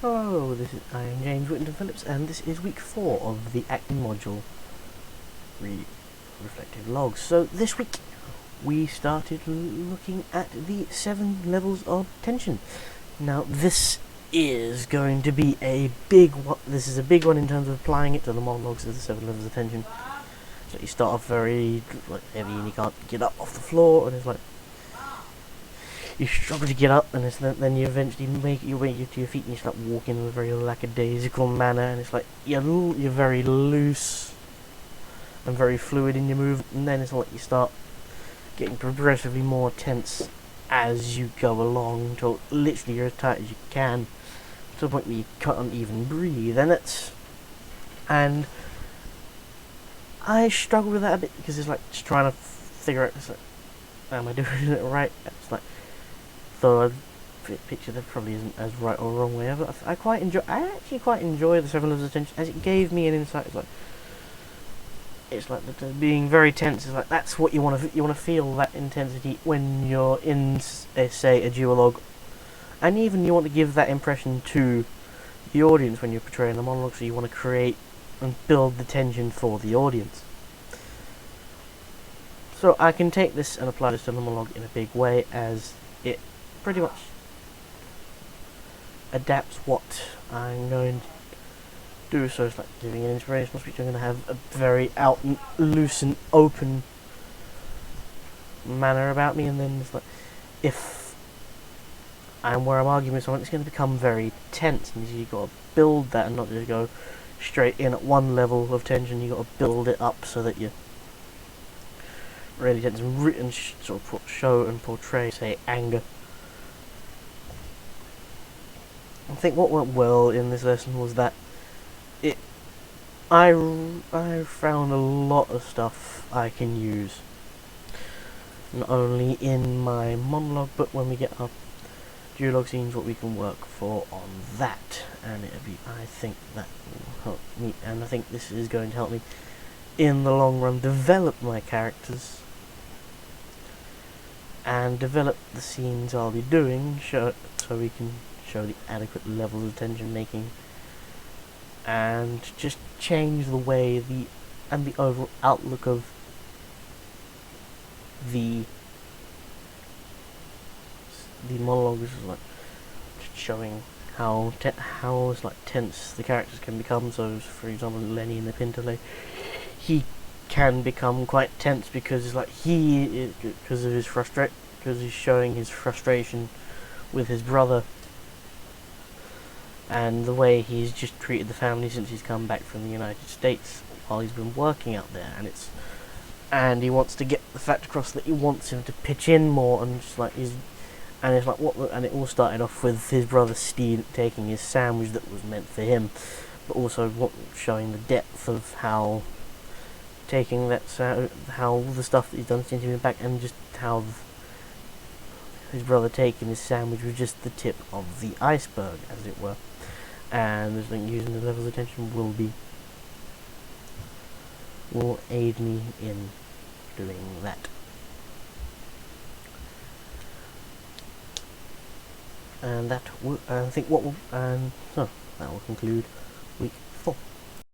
Hello, I am James Whittington-Phillips, and this is week 4 of the acting module, Reflective Logs. So this week we started looking at the 7 levels of tension. Now this is going to be a big one. This is a big one in terms of applying it to the monologues of the 7 levels of tension. So you start off very heavy and you can't get up off the floor, and it's like you struggle to get up, and then you eventually make your way to your feet, and you start walking in a very lackadaisical manner, and it's like you're very loose and very fluid in your movement, and then it's like you start getting progressively more tense as you go along until literally you're as tight as you can, to the point where you can't even breathe. And I struggle with that a bit, because it's like just trying to figure out, it's like, am I doing it right? It's like, though I picture that probably isn't as right or wrong way, but I actually quite enjoy the 7 levels of tension, as it gave me an insight. It's like being very tense is like, that's what you want to feel, that intensity when you're in say a duologue, and even you want to give that impression to the audience when you're portraying the monologue, so you want to create and build the tension for the audience. So I can take this and apply this to the monologue in a big way, as it pretty much adapts what I'm going to do. So it's like doing an inspirational speech, I'm going to have a very out and loose and open manner about me, and then it's like, if I'm arguing with someone, it's going to become very tense, and you've got to build that and not just go straight in at one level of tension. You've got to build it up so that you really tense and sort of show and portray, say, anger. I think what went well in this lesson was that I found a lot of stuff I can use, not only in my monologue, but when we get our duologue scenes, what we can work for on that. And I think that will help me, and I think this is going to help me in the long run develop my characters and develop the scenes I'll be doing, so we can show the adequate levels of tension making, and just change the way the overall outlook of the monologue is, like showing how tense the characters can become. So for example, Lenny in the Pinterlay, he can become quite tense because it's like because he's showing his frustration with his brother and the way he's just treated the family since he's come back from the United States while he's been working out there, and he wants to get the fact across that he wants him to pitch in more, and it all started off with his brother Steve taking his sandwich that was meant for him, but also showing the depth of how taking how the stuff that he's done since he's been back, and just how his brother taking his sandwich was just the tip of the iceberg, as it were. And I think using the levels of tension will aid me in doing that. And that will conclude week